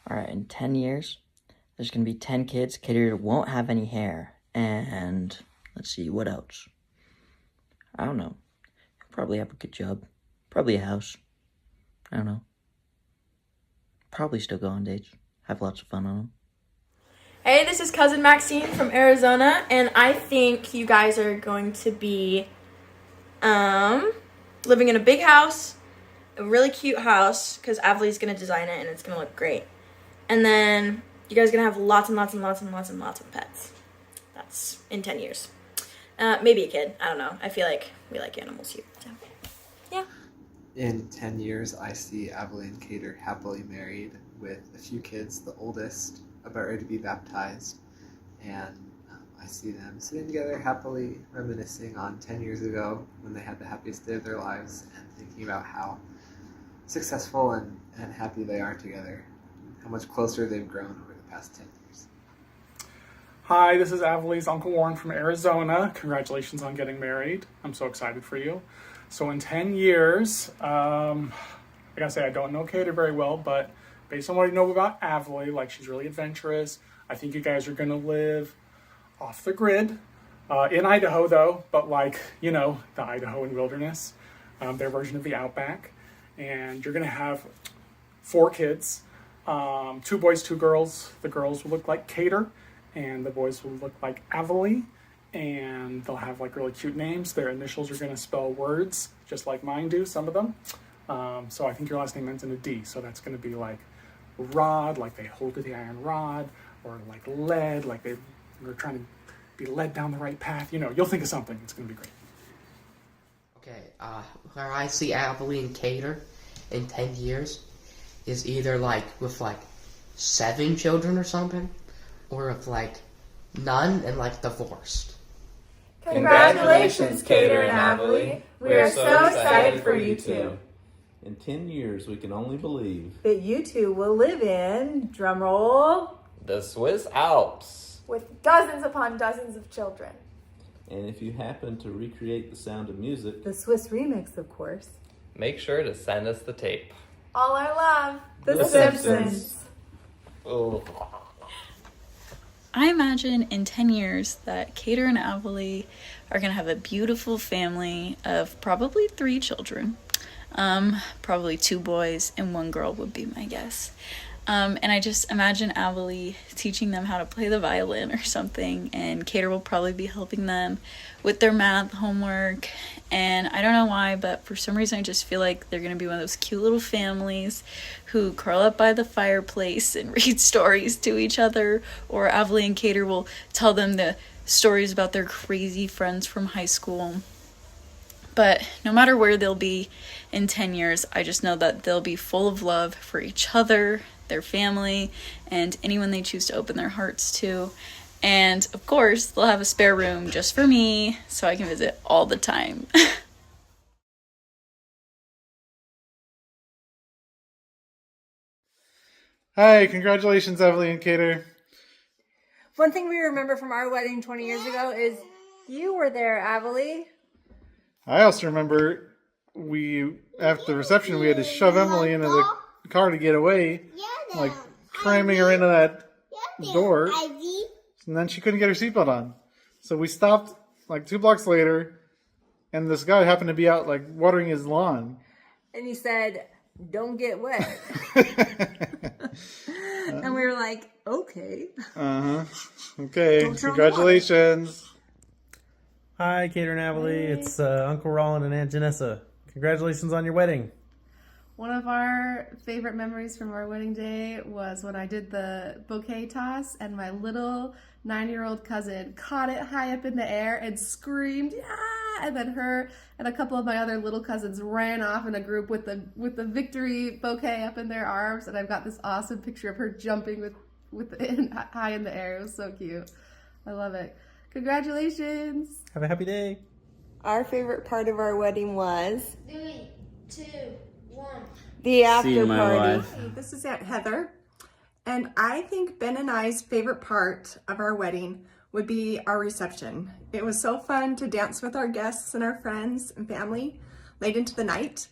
All right, in 10 years, there's going to be 10 kids. Cater won't have any hair. And let's see, what else? I don't know. He'll probably have a good job. Probably a house. I don't know. Probably still go on dates. Have lots of fun on them. Hey, this is cousin Maxine from Arizona, and I think you guys are going to be living in a big house, a really cute house, because Avley's going to design it and it's going to look great. And then you guys are going to have lots and lots and lots and lots and lots of pets. That's in 10 years. Maybe a kid. I don't know. I feel like we like animals here. So, yeah. In 10 years, I see Avaley and Cater happily married with a few kids, the oldest about ready to be baptized. And I see them sitting together happily reminiscing on 10 years ago when they had the happiest day of their lives and thinking about how successful and happy they are together, how much closer they've grown over the past 10 years. Hi, this is Avaley's Uncle Warren from Arizona. Congratulations on getting married. I'm so excited for you. So in 10 years, I gotta say I don't know Cater very well, but based on what I know about Avaley, like she's really adventurous. I think you guys are gonna live off the grid, in Idaho though, but like, you know, the Idahoan wilderness, their version of the outback. And you're gonna have 4 kids, 2 boys, 2 girls. The girls will look like Cater and the boys will look like Avaley. And they'll have like really cute names. Their initials are gonna spell words, just like mine do, some of them. So I think your last name ends in a D, so that's gonna be like rod, like they hold to the iron rod, or like lead, like they're trying to be led down the right path. You know, you'll think of something. It's gonna be great. Okay, where I see Avaley and Cater in 10 years is either like with like 7 children or something, or with like none and like divorced. Congratulations, Cater and Avaley. We are so excited for you two. In 10 years, we can only believe that you two will live in, drumroll, the Swiss Alps, with dozens upon dozens of children. And if you happen to recreate the Sound of Music, the Swiss remix, of course, make sure to send us the tape. All our love, The Simpsons. Oh. I imagine in 10 years that Cater and Avaley are going to have a beautiful family of probably 3 children. Probably 2 boys and 1 girl would be my guess. And I just imagine Avaley teaching them how to play the violin or something, and Cater will probably be helping them with their math homework. And I don't know why, but for some reason I just feel like they're going to be one of those cute little families who curl up by the fireplace and read stories to each other, or Avaley and Cater will tell them the stories about their crazy friends from high school. But no matter where they'll be in 10 years, I just know that they'll be full of love for each other, their family, and anyone they choose to open their hearts to. And of course, they'll have a spare room just for me, so I can visit all the time. Hi, congratulations, Avaley and Cater. One thing we remember from our wedding 20 years ago is you were there, Avaley. I also remember after the reception, we had to shove Emily into the car to get away, like cramming her into that door, and then she couldn't get her seatbelt on. So we stopped like 2 blocks later, and this guy happened to be out like watering his lawn. And he said, "Don't get wet." And we were like, okay. Okay, congratulations. Hi, Cater and Avaley. It's Uncle Roland and Aunt Janessa. Congratulations on your wedding. One of our favorite memories from our wedding day was when I did the bouquet toss and my little 9-year-old cousin caught it high up in the air and screamed, "Yeah!" And then her and a couple of my other little cousins ran off in a group with the victory bouquet up in their arms. And I've got this awesome picture of her jumping with it high in the air. It was so cute. I love it. Congratulations. Have a happy day. Our favorite part of our wedding was 3, 2, 1. The after party. Hey, this is Aunt Heather, and I think Ben and I's favorite part of our wedding would be our reception. It was so fun to dance with our guests and our friends and family late into the night,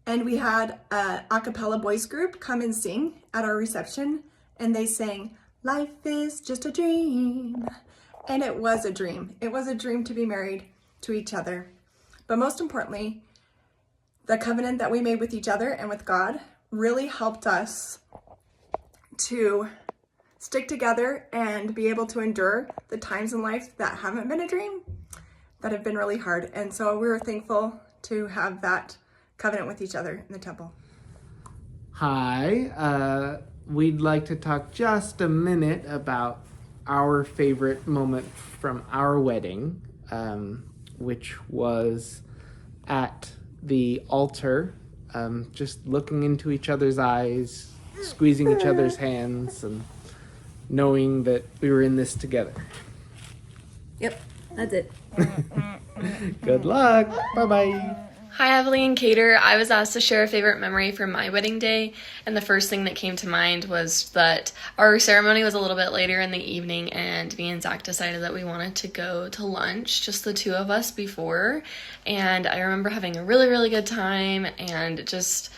and we had a cappella boys group come and sing at our reception, and they sang, "Life is just a dream." And it was a dream. It was a dream to be married to each other. But most importantly, the covenant that we made with each other and with God really helped us to stick together and be able to endure the times in life that haven't been a dream, that have been really hard. And so we were thankful to have that covenant with each other in the temple. Hi, we'd like to talk just a minute about our favorite moment from our wedding, which was at the altar, just looking into each other's eyes, squeezing each other's hands, and knowing that we were in this together. Yep, that's it. Good luck. Bye-bye. Hi, Evelyn and Cater. I was asked to share a favorite memory from my wedding day, and the first thing that came to mind was that our ceremony was a little bit later in the evening, and me and Zach decided that we wanted to go to lunch, just the two of us before, and I remember having a really, really good time and just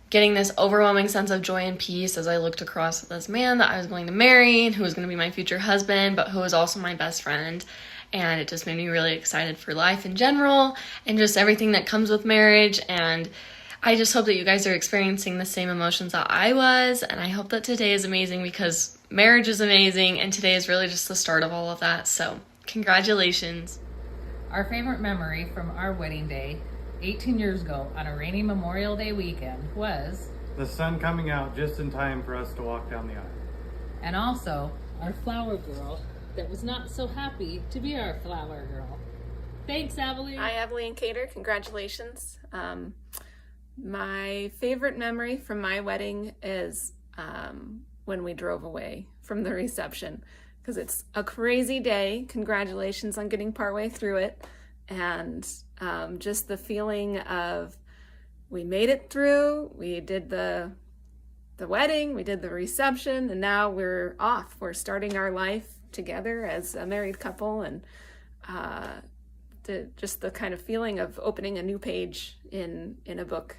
getting this overwhelming sense of joy and peace as I looked across at this man that I was going to marry and who was going to be my future husband, but who was also my best friend. And it just made me really excited for life in general and just everything that comes with marriage. And I just hope that you guys are experiencing the same emotions that I was. And I hope that today is amazing because marriage is amazing and today is really just the start of all of that. So congratulations. Our favorite memory from our wedding day 18 years ago on a rainy Memorial Day weekend was the sun coming out just in time for us to walk down the aisle. And also our flower girl that was not so happy to be our flower girl. Thanks, Evelyn. Hi, Evelyn Cater. Congratulations. My favorite memory from my wedding is when we drove away from the reception, because it's a crazy day. Congratulations on getting partway through it. And just the feeling of we made it through, we did the wedding, we did the reception, and now we're off. We're starting our life together as a married couple, and just the kind of feeling of opening a new page in a book.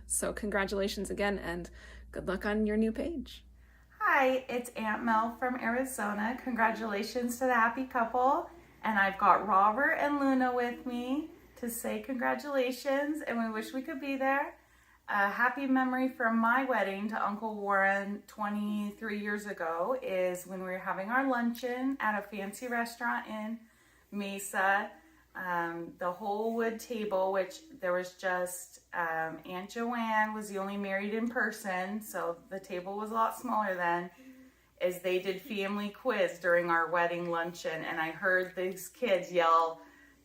So congratulations again, and good luck on your new page. Hi, it's Aunt Mel from Arizona. Congratulations to the happy couple. And I've got Robert and Luna with me to say congratulations, and we wish we could be there. A happy memory from my wedding to Uncle Warren 23 years ago is when we were having our luncheon at a fancy restaurant in Mesa. The whole wood table, which there was just Aunt Joanne was the only married in person, so the table was a lot smaller then, as they did family quiz during our wedding luncheon, and I heard these kids yell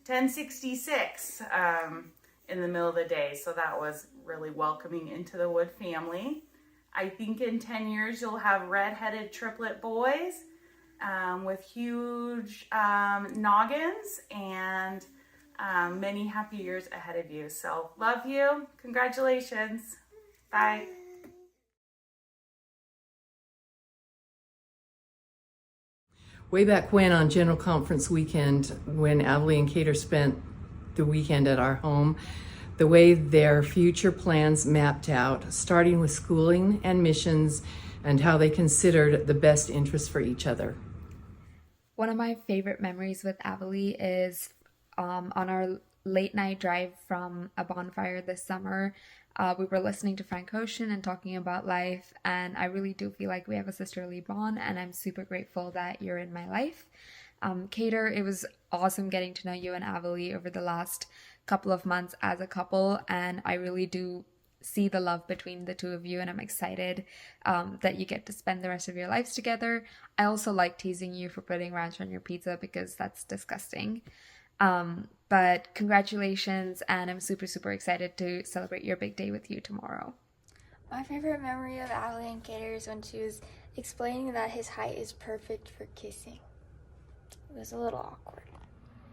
1066 in the middle of the day, so that was really welcoming into the Wood family. I think in 10 years you'll have red-headed triplet boys with huge noggins, and many happy years ahead of you. So love you. Congratulations. Bye. Way back when, on General Conference weekend, when Avali and Cater spent the weekend at our home, the way their future plans mapped out, starting with schooling and missions, and how they considered the best interests for each other. One of my favorite memories with Avali is on our late night drive from a bonfire this summer. We were listening to Frank Ocean and talking about life, and I really do feel like we have a sisterly bond, and I'm super grateful that you're in my life. Cater, it was awesome getting to know you and Avali over the last couple of months as a couple, and I really do see the love between the two of you, and I'm excited that you get to spend the rest of your lives together. I also like teasing you for putting ranch on your pizza because that's disgusting. But congratulations, and I'm super, super excited to celebrate your big day with you tomorrow. My favorite memory of Avali and Cater is when she was explaining that his height is perfect for kissing. It was a little awkward.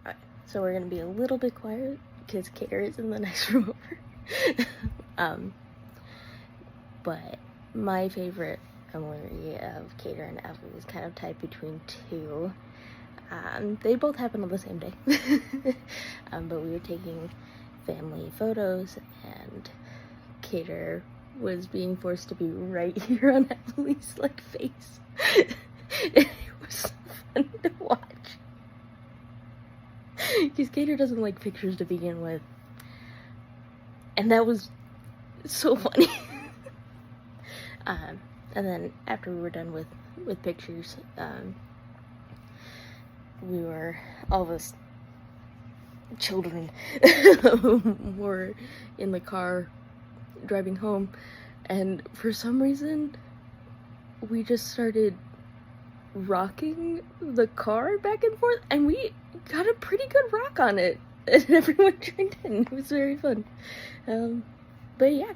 Alright, so we're gonna be a little bit quiet because Cater is in the next room over. But my favorite memory of Cater and Avali is kind of tied between two. They both happened on the same day, but we were taking family photos, and Cater was being forced to be right here on Emily's like face. It was so funny to watch. Because Kater doesn't like pictures to begin with. And that was so funny. And then after we were done with pictures, we were, all of us children were in the car driving home, and for some reason we just started rocking the car back and forth, and we got a pretty good rock on it, and everyone joined in. It was very fun. But yeah.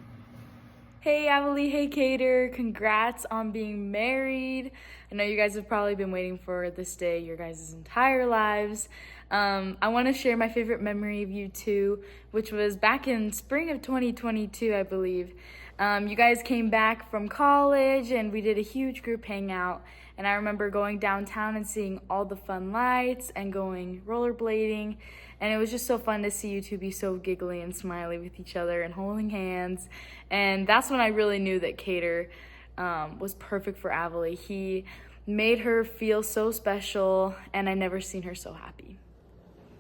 Hey Avalie, hey Kater, congrats on being married. I know you guys have probably been waiting for this day your guys' entire lives. I want to share my favorite memory of you two, which was back in spring of 2022, I believe. You guys came back from college and we did a huge group hangout. And I remember going downtown and seeing all the fun lights and going rollerblading. And it was just so fun to see you two be so giggly and smiley with each other and holding hands. And that's when I really knew that Kater was perfect for Avalie. He made her feel so special, and I never seen her so happy.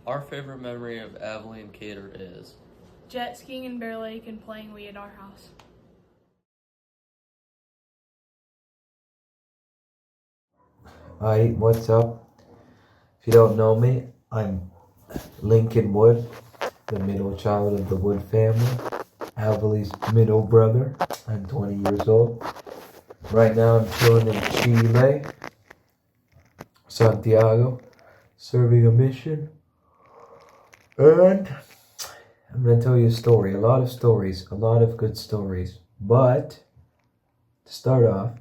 Our favorite memory of Avalie and Kater is jet skiing in Bear Lake and playing Wii at our house. Hi, what's up? If you don't know me, I'm Lincoln Wood, the middle child of the Wood family, Avalie's middle brother. I'm 20 years old. Right now I'm chilling in Chile, Santiago, serving a mission. And I'm going to tell you a story, a lot of stories, a lot of good stories. But to start off,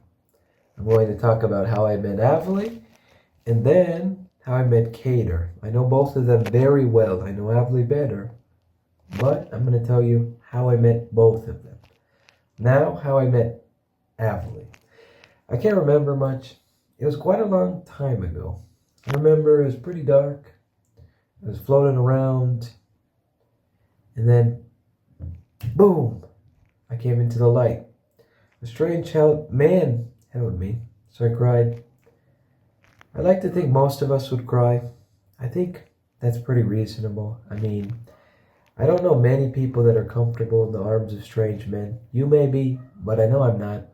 I'm going to talk about how I met Avalie and then how I met Kater. I know both of them very well. I know Avalie better, but I'm going to tell you how I met both of them. Now, how I met Avalie. I can't remember much. It was quite a long time ago. I remember it was pretty dark. I was floating around, and then, boom, I came into the light. A strange man held me, so I cried. I like to think most of us would cry. I think that's pretty reasonable. I mean, I don't know many people that are comfortable in the arms of strange men. You may be, but I know I'm not.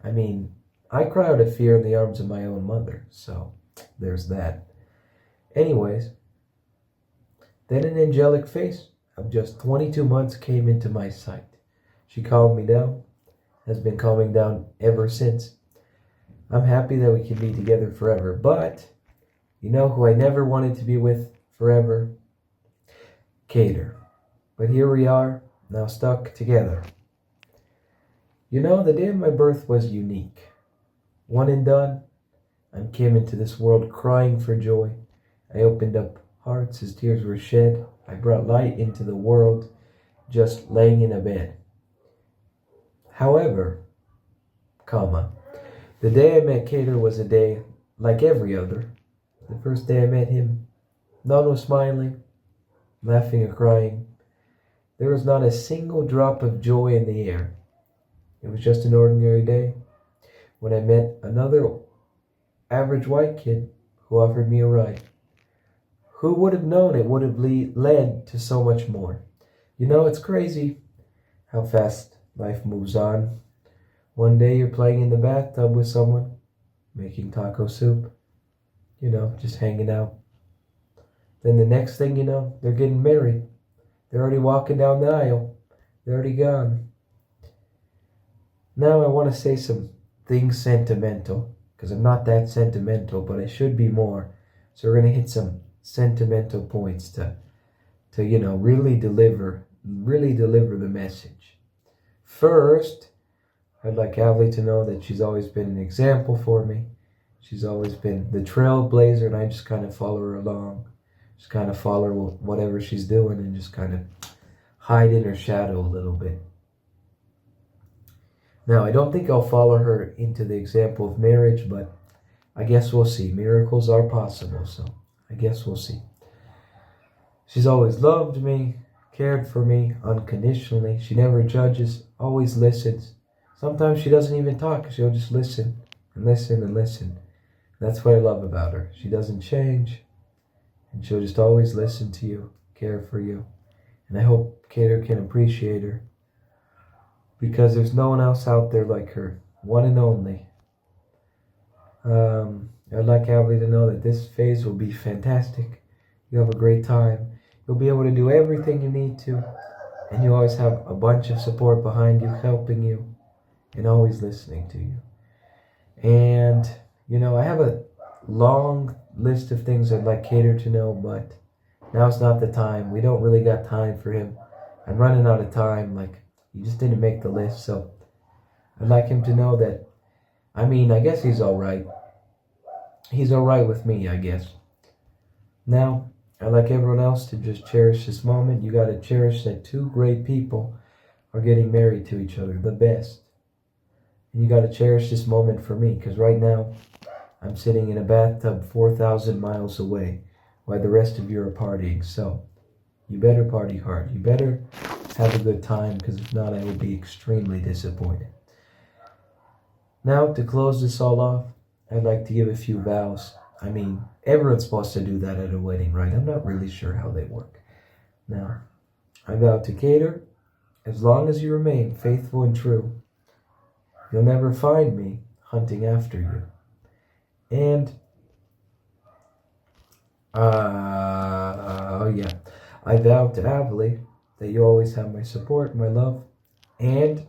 I mean, I cry out of fear in the arms of my own mother, so there's that. Anyways, then an angelic face of just 22 months came into my sight. She calmed me down, has been calming down ever since. I'm happy that we can be together forever, but you know who I never wanted to be with forever? Kater. But here we are, now stuck together. You know, the day of my birth was unique. One and done, I came into this world crying for joy. I opened up hearts as tears were shed. I brought light into the world, just laying in a bed. However, the day I met Kater was a day like every other. The first day I met him, none was smiling, laughing or crying. There was not a single drop of joy in the air. It was just an ordinary day when I met another average white kid who offered me a ride. Who would have known it would have led to so much more? You know, it's crazy how fast life moves on. One day you're playing in the bathtub with someone, making taco soup, you know, just hanging out. Then the next thing you know, they're getting married. They're already walking down the aisle. They're already gone. Now I want to say some things sentimental, because I'm not that sentimental, but I should be more. So we're going to hit some sentimental points to you know, really deliver the message. First, I'd like Avalie to know that she's always been an example for me. She's always been the trailblazer, and I just kind of follow her along. Just kind of follow her whatever she's doing and just kind of hide in her shadow a little bit. Now, I don't think I'll follow her into the example of marriage, but I guess we'll see. Miracles are possible, so I guess we'll see. She's always loved me, cared for me unconditionally. She never judges, always listens, Sometimes she doesn't even talk. She'll just listen and listen and listen. That's what I love about her. She doesn't change, and she'll just always listen to you, care for you. And I hope Cater can appreciate her, because there's no one else out there like her. One and only. I'd like Avaley to know that this phase will be fantastic. You have a great time. You'll be able to do everything you need to. And you always have a bunch of support behind you, helping you, and always listening to you. And, you know, I have a long list of things I'd like Cater to know, but now's not the time. We don't really got time for him. I'm running out of time. Like, he just didn't make the list, so I'd like him to know that, I mean, I guess he's alright. He's alright with me, I guess. Now, I'd like everyone else to just cherish this moment. You gotta cherish that two great people are getting married to each other, the best. And you gotta cherish this moment for me, because right now, I'm sitting in a bathtub 4,000 miles away while the rest of you are partying. So, you better party hard. You better have a good time, because if not, I will be extremely disappointed. Now, to close this all off, I'd like to give a few vows. I mean, everyone's supposed to do that at a wedding, right? I'm not really sure how they work. Now, I vow to Cater, as long as you remain faithful and true, you'll never find me hunting after you. And, I vow to Avaley that you always have my support, my love, and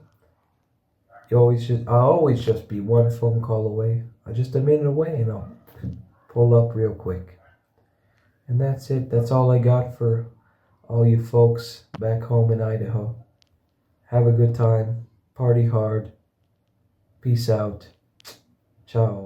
I'll always just be one phone call away. Just a minute away, and I'll pull up real quick. And that's it. That's all I got for all you folks back home in Idaho. Have a good time. Party hard. Peace out. Ciao.